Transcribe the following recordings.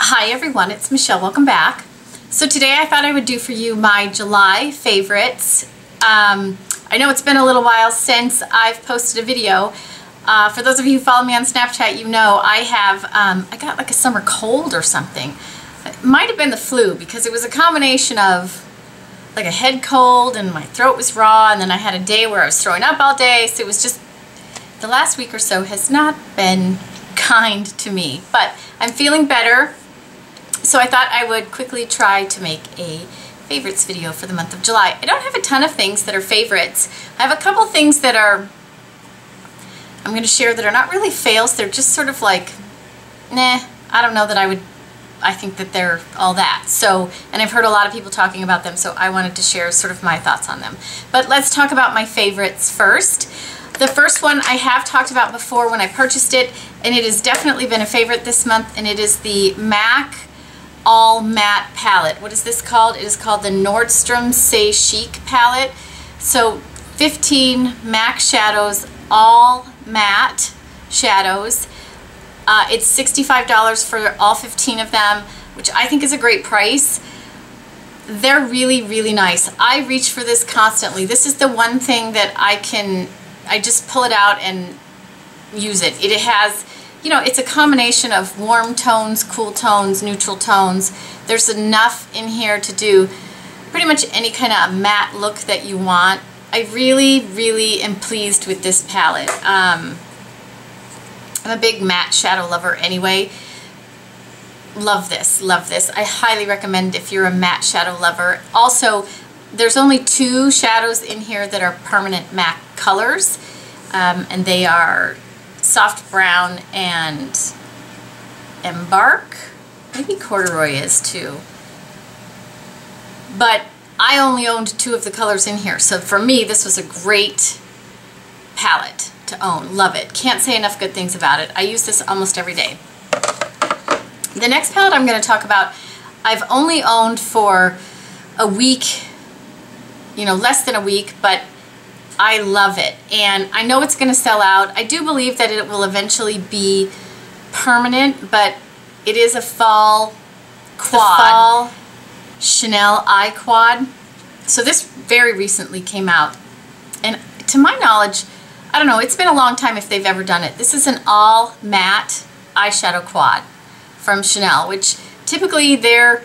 Hi everyone, it's Michelle. Welcome back. So today I thought I would do for you my July favorites. I know it's been a little while since I've posted a video. For those of you who follow me on Snapchat, you know I got like a summer cold or something. It might have been the flu because it was a combination of like a head cold and my throat was raw, and then I had a day where I was throwing up all day, so it was just, the last week or so has not been kind to me, but I'm feeling better. So I thought I would quickly try to make a favorites video for the month of July. I don't have a ton of things that are favorites. I have a couple things that are, I'm going to share, that are not really fails. They're just sort of like, nah, I don't know that I think that they're all that. So, and I've heard a lot of people talking about them, so I wanted to share sort of my thoughts on them. But let's talk about my favorites first. The first one I have talked about before when I purchased it, and it has definitely been a favorite this month, and it is the MAC All Matte Palette. What is this called? It is called the Nordstrom Say Chic Palette. So 15 MAC shadows, all matte shadows. It's $65 for all 15 of them, which I think is a great price. They're really, really nice. I reach for this constantly. This is the one thing that I just pull it out and use it. It has, you know, it's a combination of warm tones, cool tones, neutral tones. There's enough in here to do pretty much any kind of matte look that you want. I really, really am pleased with this palette. I'm a big matte shadow lover anyway. Love this, love this. I highly recommend if you're a matte shadow lover. Also, there's only 2 shadows in here that are permanent MAC colors, and they are Soft Brown and Embark. Maybe Corduroy is too. But I only owned 2 of the colors in here, so for me this was a great palette to own. Love it. Can't say enough good things about it. I use this almost every day. The next palette I'm going to talk about, I've only owned for a week, you know, less than a week, but I love it, and I know it's going to sell out. I do believe that it will eventually be permanent, but it is a fall quad, the fall Chanel Eye Quad. So this very recently came out, and to my knowledge, I don't know, it's been a long time if they've ever done it. This is an all matte eyeshadow quad from Chanel, which typically their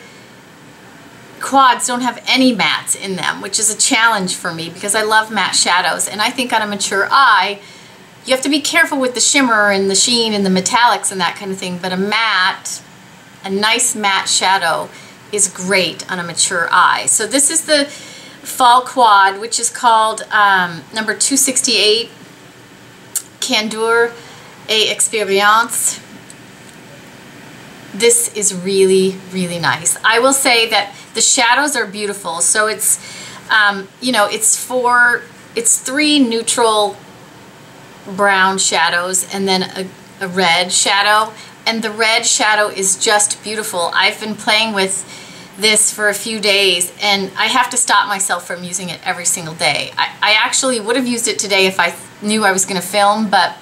quads don't have any mattes in them, which is a challenge for me because I love matte shadows, and I think on a mature eye you have to be careful with the shimmer and the sheen and the metallics and that kind of thing, but a nice matte shadow is great on a mature eye. So this is the fall quad, which is called number 268, Candeur et Experience. This is really, really nice. I will say that the shadows are beautiful. So it's, you know, it's 3 neutral brown shadows and then a red shadow. And the red shadow is just beautiful. I've been playing with this for a few days, and I have to stop myself from using it every single day. I actually would have used it today if I knew I was going to film, but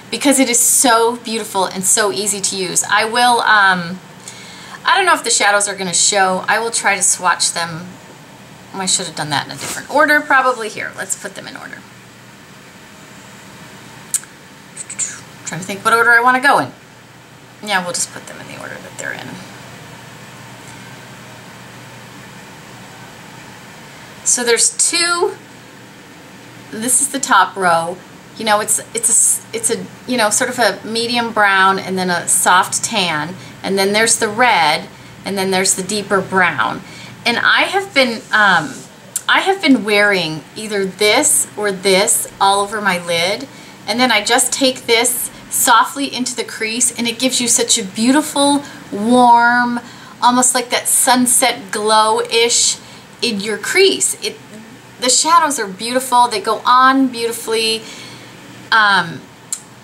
because it is so beautiful and so easy to use. I will, I don't know if the shadows are going to show. I will try to swatch them. I should have done that in a different order probably. Here, let's put them in order. I'm trying to think what order I want to go in. Yeah, we'll just put them in the order that they're in. So there's 2, this is the top row. You know, it's a you know, sort of a medium brown and then a soft tan, and then there's the red, and then there's the deeper brown. And I have been wearing either this or this all over my lid, and then I just take this softly into the crease, and it gives you such a beautiful, warm, almost like that sunset glow-ish in your crease. The shadows are beautiful. They go on beautifully.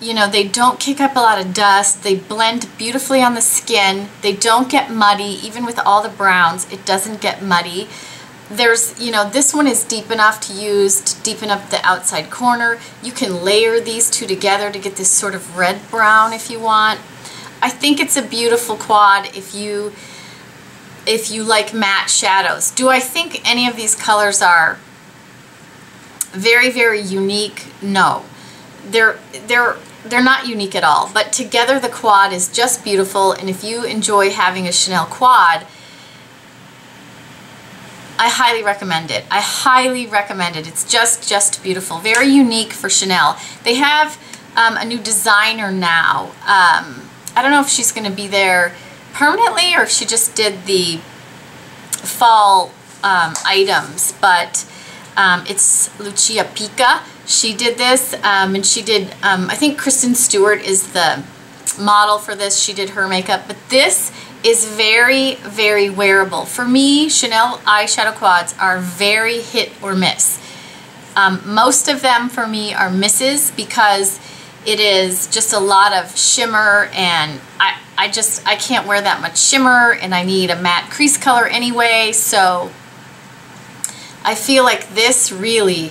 You know, they don't kick up a lot of dust. They blend beautifully on the skin. They don't get muddy. Even with all the browns, it doesn't get muddy. There's, you know, this one is deep enough to use to deepen up the outside corner. You can layer these 2 together to get this sort of red brown if you want. I think it's a beautiful quad if you like matte shadows. Do I think any of these colors are very, very unique? No. They're not unique at all, but together the quad is just beautiful, and if you enjoy having a Chanel quad, I highly recommend it. I highly recommend it. It's just beautiful. Very unique for Chanel. They have a new designer now. I don't know if she's going to be there permanently or if she just did the fall items, but it's Lucia Pica. She did this, and she did, I think Kristen Stewart is the model for this. She did her makeup, but this is very, very wearable. For me, Chanel eyeshadow quads are very hit or miss. Most of them for me are misses because it is just a lot of shimmer, and I can't wear that much shimmer, and I need a matte crease color anyway, so I feel like this really,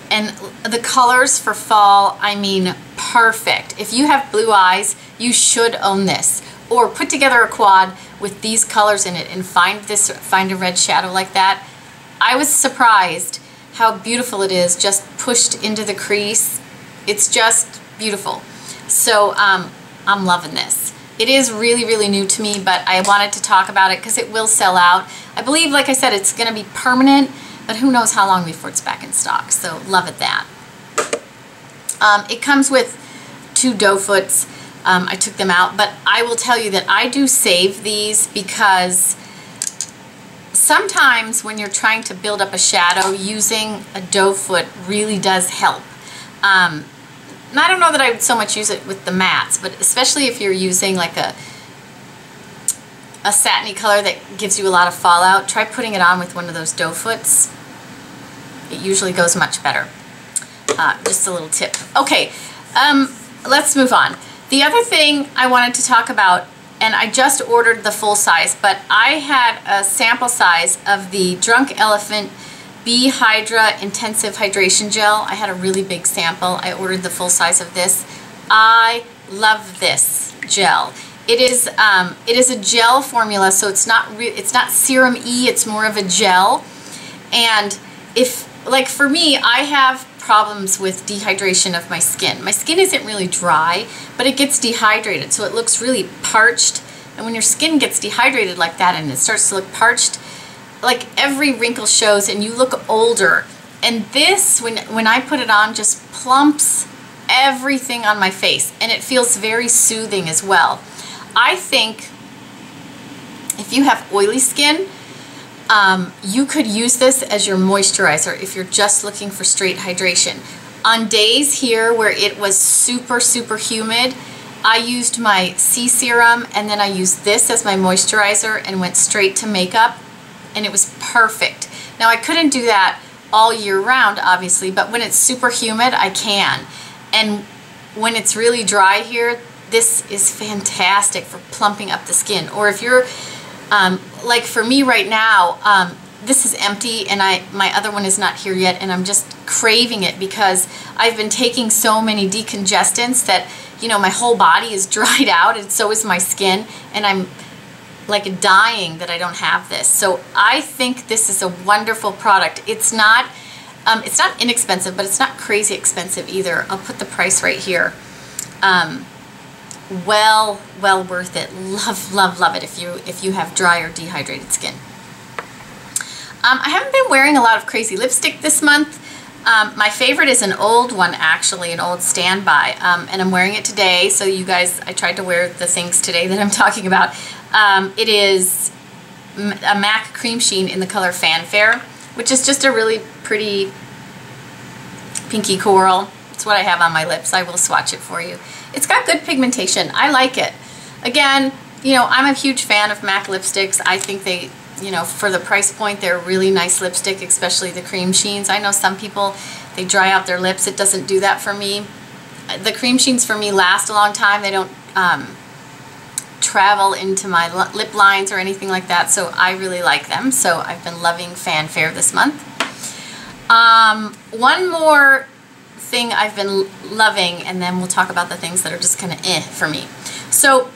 and the colors for fall, I mean, perfect. If you have blue eyes, you should own this. Or put together a quad with these colors in it and find a red shadow like that. I was surprised how beautiful it is just pushed into the crease. It's just beautiful. So I'm loving this. It is really, really new to me, but I wanted to talk about it because it will sell out. I believe, like I said, it's going to be permanent, but who knows how long before it's back in stock. So love it that. It comes with 2 doe foots. I took them out, but I will tell you that I do save these because sometimes when you're trying to build up a shadow, using a doe foot really does help. And I don't know that I would so much use it with the mattes, but especially if you're using like a satiny color that gives you a lot of fallout, try putting it on with one of those doe foots. It usually goes much better. Just a little tip. Okay, let's move on. The other thing I wanted to talk about, and I just ordered the full size, but I had a sample size of the Drunk Elephant Bee Hydra Intensive Hydration Gel. I had a really big sample. I ordered the full size of this. I love this gel. It is a gel formula, so it's not serum-y, it's more of a gel. And if, like for me, I have problems with dehydration of my skin. My skin isn't really dry, but it gets dehydrated, so it looks really parched. And when your skin gets dehydrated like that and it starts to look parched, like every wrinkle shows and you look older. And this, when I put it on, just plumps everything on my face, and it feels very soothing as well. I think if you have oily skin, you could use this as your moisturizer if you're just looking for straight hydration. On days here where it was super, super humid, I used my C serum and then I used this as my moisturizer and went straight to makeup, and it was perfect. Now I couldn't do that all year round, obviously, but when it's super humid, I can. And when it's really dry here, this is fantastic for plumping up the skin. Or if you're, like for me right now, this is empty and my other one is not here yet, and I'm just craving it because I've been taking so many decongestants that, you know, my whole body is dried out, and so is my skin, and I'm like dying that I don't have this. So I think this is a wonderful product. It's not inexpensive, but it's not crazy expensive either. I'll put the price right here. Well worth it. Love it if you have dry or dehydrated skin. I haven't been wearing a lot of crazy lipstick this month. My favorite is an old one, actually, an old standby, and I'm wearing it today. So you guys, I tried to wear the things today that I'm talking about. It is a MAC Cream Sheen in the color Fanfare, which is just a really pretty pinky coral. It's what I have on my lips. I will swatch it for you. It's got good pigmentation. I like it. Again, you know, I'm a huge fan of MAC lipsticks. I think they, you know, for the price point, they're a really nice lipstick, especially the Cream Sheens. I know some people, they dry out their lips. It doesn't do that for me. The Cream Sheens for me last a long time. They don't travel into my lip lines or anything like that, so I really like them. So I've been loving Fanfare this month. One more thing I've been loving, and then we'll talk about the things that are just kind of for me. So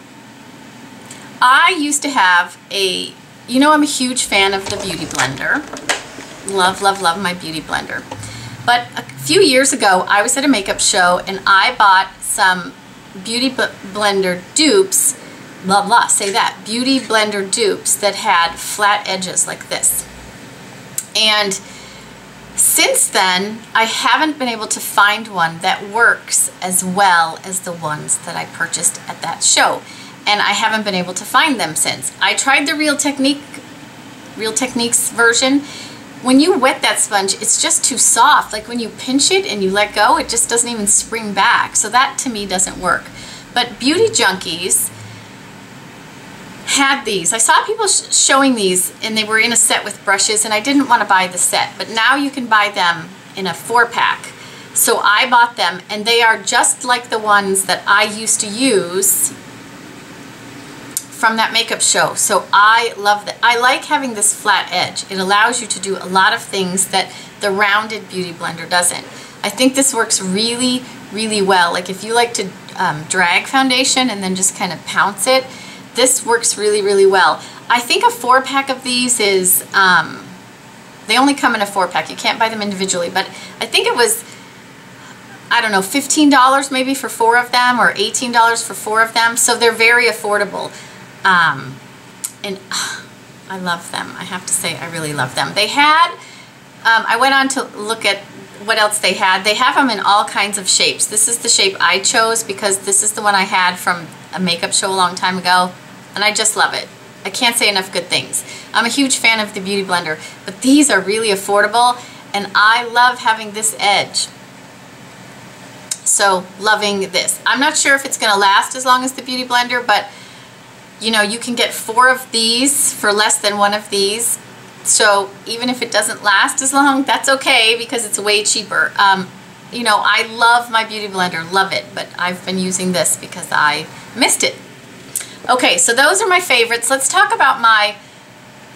I used to have a, you know, I'm a huge fan of the Beauty Blender. Love, love, love my Beauty Blender. But a few years ago, I was at a makeup show and I bought some Beauty Blender dupes, blah, blah, say that, Beauty Blender dupes that had flat edges like this. And since then, I haven't been able to find one that works as well as the ones that I purchased at that show. And I haven't been able to find them since. I tried the Real Techniques version. When you wet that sponge, it's just too soft. Like when you pinch it and you let go, it just doesn't even spring back. So that to me doesn't work. But Beauty Junkies had these. I saw people showing these and they were in a set with brushes and I didn't want to buy the set. But now you can buy them in a 4-pack. So I bought them and they are just like the ones that I used to use from that makeup show. So I love that. I like having this flat edge. It allows you to do a lot of things that the rounded Beauty Blender doesn't. I think this works really, really well. Like if you like to drag foundation and then just kind of pounce it, this works really, really well. I think a 4-pack of these is, they only come in a 4-pack. You can't buy them individually, but I think it was, I don't know, $15 maybe for 4 of them or $18 for 4 of them. So they're very affordable. And I love them. I have to say, I really love them. They had, I went on to look at what else they had. They have them in all kinds of shapes. This is the shape I chose because this is the one I had from a makeup show a long time ago. And I just love it. I can't say enough good things. I'm a huge fan of the Beauty Blender, but these are really affordable and I love having this edge. So loving this. I'm not sure if it's going to last as long as the Beauty Blender, but you know, you can get 4 of these for less than 1 of these. So even if it doesn't last as long, that's okay because it's way cheaper. You know, I love my Beauty Blender, love it, but I've been using this because I missed it. Okay, so those are my favorites. Let's talk about my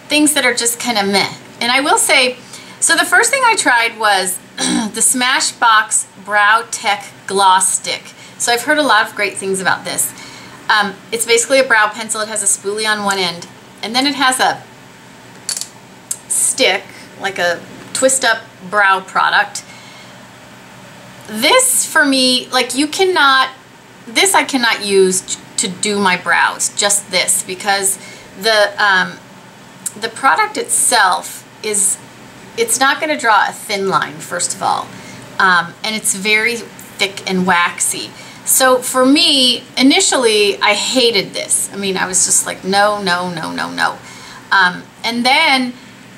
things that are just kind of meh. And I will say, so the first thing I tried was the Smashbox Brow Tech Gloss Stick. So I've heard a lot of great things about this. It's basically a brow pencil. It has a spoolie on one end, and then it has a stick, like a twist-up brow product. This, for me, like you cannot, this I cannot use to do my brows, just this, because the product itself is, it's not going to draw a thin line, first of all, and it's very thick and waxy. So for me, initially, I hated this. I mean, I was just like, no, no, no, no, no. And then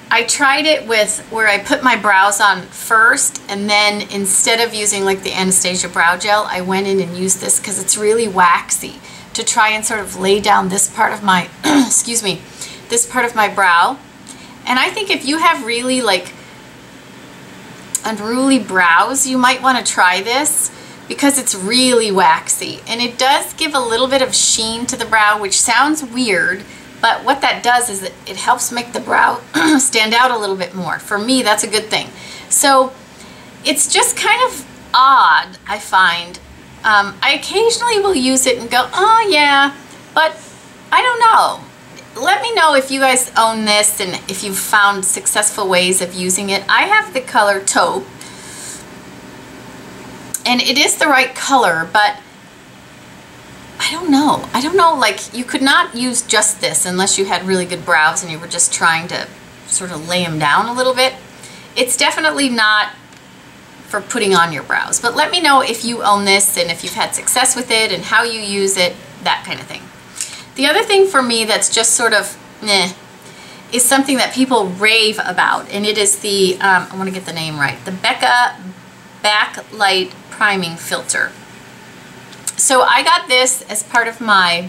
I tried it with where I put my brows on first, and then instead of using like the Anastasia Brow Gel, I went in and used this because it's really waxy to try and sort of lay down this part of my, excuse me, this part of my brow. And I think if you have really like unruly brows, you might want to try this, because it's really waxy and it does give a little bit of sheen to the brow, which sounds weird, but what that does is that it helps make the brow stand out a little bit more. For me, that's a good thing. So it's just kind of odd, I find. I occasionally will use it and go, oh yeah, but I don't know. Let me know if you guys own this and if you've found successful ways of using it. I have the color Taupe, and it is the right color, but I don't know. I don't know, like you could not use just this unless you had really good brows and you were just trying to sort of lay them down a little bit. It's definitely not for putting on your brows, but let me know if you own this and if you've had success with it and how you use it, that kind of thing. The other thing for me that's just sort of meh is something that people rave about, and it is the, I want to get the name right, the Becca Backlight Priming Filter. So I got this as part of my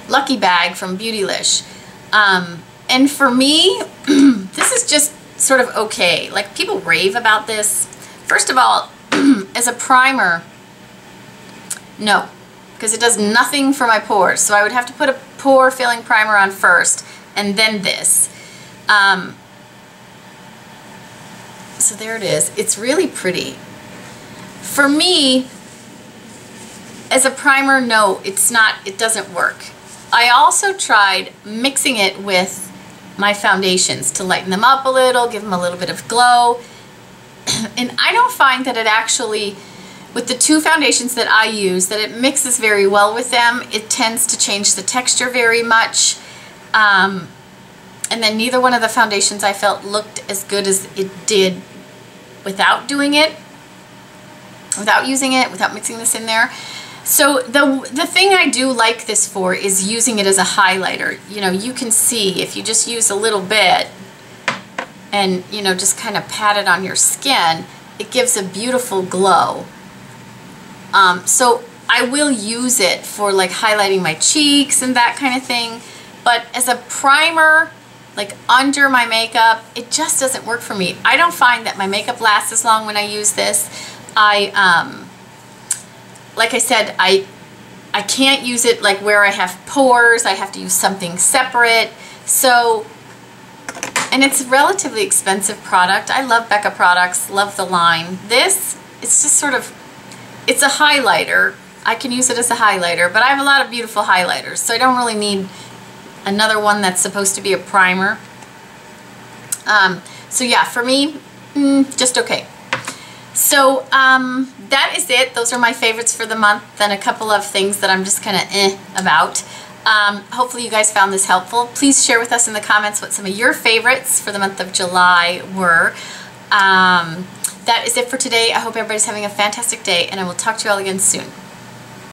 lucky bag from Beautylish. And for me, this is just sort of okay. Like people rave about this. First of all, as a primer, no, because it does nothing for my pores. So I would have to put a pore filling primer on first and then this. So there it is. It's really pretty. For me, as a primer, no, it's not, it doesn't work. I also tried mixing it with my foundations to lighten them up a little, give them a little bit of glow. And I don't find that it actually, with the two foundations that I use, that it mixes very well with them. It tends to change the texture very much. And then neither one of the foundations I felt looked as good as it did without doing it, without using it, without mixing this in there. So the thing I do like this for is using it as a highlighter. You know, you can see if you just use a little bit and, you know, just kind of pat it on your skin, it gives a beautiful glow. So I will use it for like highlighting my cheeks and that kind of thing. But as a primer, like under my makeup, it just doesn't work for me. I don't find that my makeup lasts as long when I use this. Like I said, I can't use it like where I have pores. I have to use something separate. So, and it's a relatively expensive product. I love Becca products, love the line. This, it's just sort of, it's a highlighter. I can use it as a highlighter, but I have a lot of beautiful highlighters, so I don't really need another one that's supposed to be a primer. So yeah, for me, just okay. So that is it. Those are my favorites for the month, and a couple of things that I'm just kind of about. Hopefully you guys found this helpful. Please share with us in the comments what some of your favorites for the month of July were. That is it for today. I hope everybody's having a fantastic day, and I will talk to you all again soon.